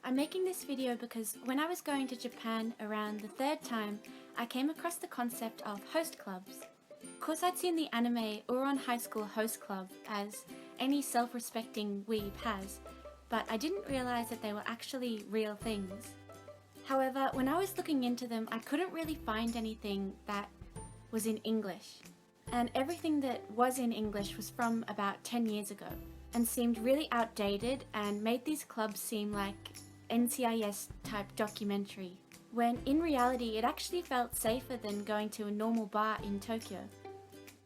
I'm making this video because when I was going to Japan around the third time, I came across the concept of host clubs. Of course, I'd seen the anime Ouran High School Host Club, as any self-respecting weeb has, but I didn't realize that they were actually real things. However, when I was looking into them, I couldn't really find anything that was in English. And everything that was in English was from about 10 years ago, and seemed really outdated and made these clubs seem like NCIS type documentary, when in reality it actually felt safer than going to a normal bar in Tokyo,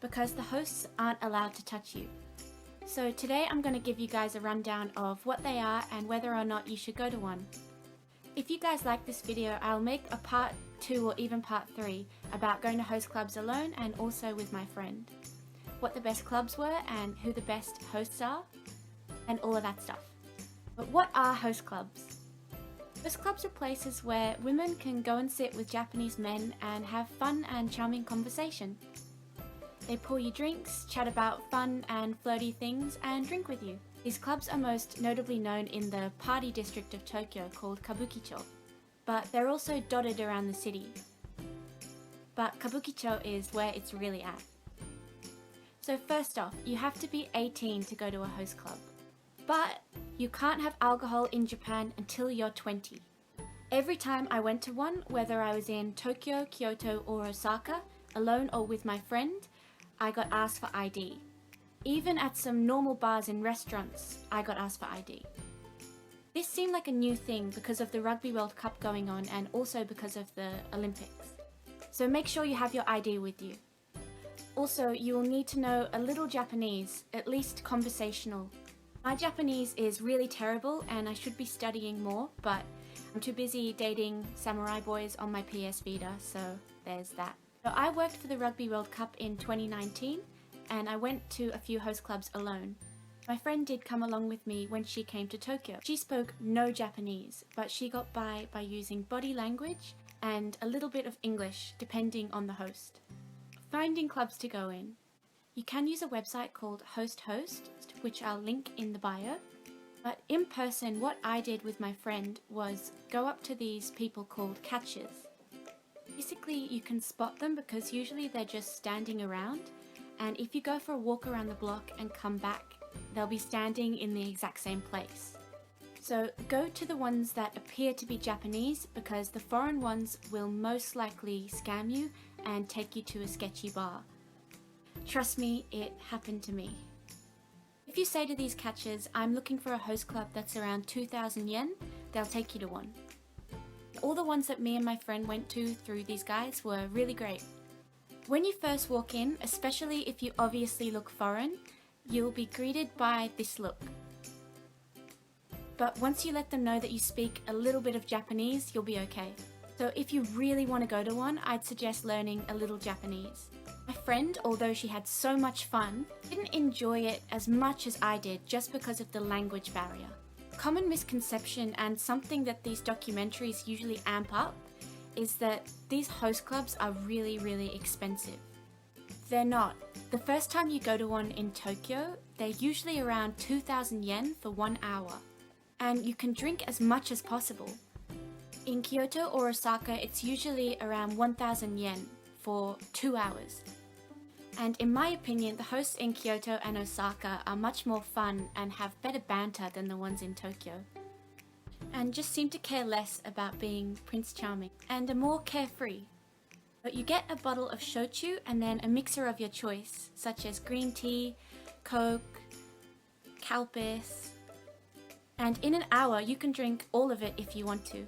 because the hosts aren't allowed to touch you. So today I'm going to give you guys a rundown of what they are and whether or not you should go to one. If you guys like this video, I'll make a part 2 or even part 3 about going to host clubs alone and also with my friend. What the best clubs were and who the best hosts are, and all of that stuff. But what are host clubs? Host clubs are places where women can go and sit with Japanese men and have fun and charming conversation. They pour you drinks, chat about fun and flirty things, and drink with you. These clubs are most notably known in the party district of Tokyo called Kabukicho, but they're also dotted around the city. But Kabukicho is where it's really at. So first off, you have to be 18 to go to a host club. But you can't have alcohol in Japan until you're 20. Every time I went to one, whether I was in Tokyo, Kyoto or Osaka, alone or with my friend, I got asked for ID. Even at some normal bars and restaurants, I got asked for ID. This seemed like a new thing because of the Rugby World Cup going on and also because of the Olympics. So make sure you have your ID with you. Also, you will need to know a little Japanese, at least conversational. My Japanese is really terrible and I should be studying more, but I'm too busy dating samurai boys on my PS Vita, so there's that. So I worked for the Rugby World Cup in 2019 and I went to a few host clubs alone. My friend did come along with me when she came to Tokyo. She spoke no Japanese, but she got by using body language and a little bit of English, depending on the host. Finding clubs to go in. You can use a website called Host, which I'll link in the bio. But in person, what I did with my friend was go up to these people called catchers. Basically, you can spot them because usually they're just standing around, and if you go for a walk around the block and come back, they'll be standing in the exact same place. So go to the ones that appear to be Japanese because the foreign ones will most likely scam you and take you to a sketchy bar. Trust me, it happened to me. If you say to these catchers, I'm looking for a host club that's around 2,000 yen, they'll take you to one. All the ones that me and my friend went to through these guys were really great. When you first walk in, especially if you obviously look foreign, you'll be greeted by this look. But once you let them know that you speak a little bit of Japanese, you'll be okay. So if you really want to go to one, I'd suggest learning a little Japanese. My friend, although she had so much fun, didn't enjoy it as much as I did just because of the language barrier. Common misconception and something that these documentaries usually amp up is that these host clubs are really, really expensive. They're not. The first time you go to one in Tokyo, they're usually around 2,000 yen for 1 hour. And you can drink as much as possible. In Kyoto or Osaka, it's usually around 1,000 yen for 2 hours. And in my opinion, the hosts in Kyoto and Osaka are much more fun and have better banter than the ones in Tokyo. And just seem to care less about being Prince Charming and are more carefree. But you get a bottle of shochu and then a mixer of your choice, such as green tea, Coke, Calpis. And in an hour, you can drink all of it if you want to.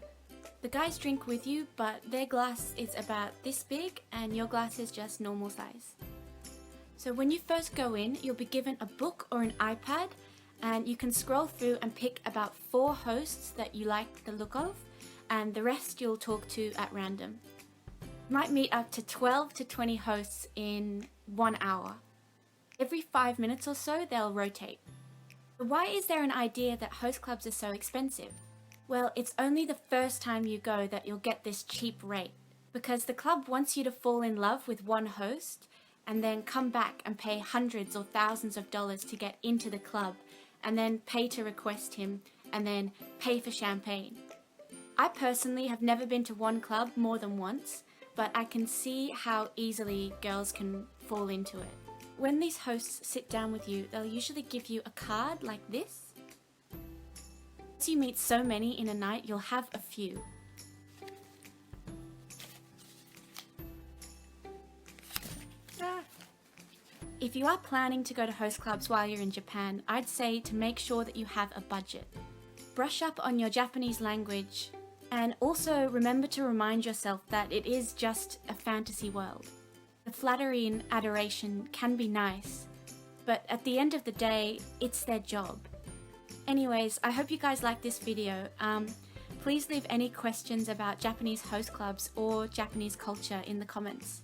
The guys drink with you, but their glass is about this big and your glass is just normal size. So when you first go in, you'll be given a book or an iPad and you can scroll through and pick about 4 hosts that you like the look of, and the rest you'll talk to at random. You might meet up to 12 to 20 hosts in 1 hour. Every 5 minutes or so, they'll rotate. Why is there an idea that host clubs are so expensive? Well, it's only the first time you go that you'll get this cheap rate, because the club wants you to fall in love with one host and then come back and pay hundreds or thousands of dollars to get into the club and then pay to request him, and then pay for champagne. I personally have never been to one club more than once, but I can see how easily girls can fall into it. When these hosts sit down with you, they'll usually give you a card like this. Once you meet so many in a night, you'll have a few. If you are planning to go to host clubs while you're in Japan, I'd say to make sure that you have a budget. Brush up on your Japanese language, and also remember to remind yourself that it is just a fantasy world. The flattery and adoration can be nice, but at the end of the day, it's their job. Anyways, I hope you guys like this video. Please leave any questions about Japanese host clubs or Japanese culture in the comments.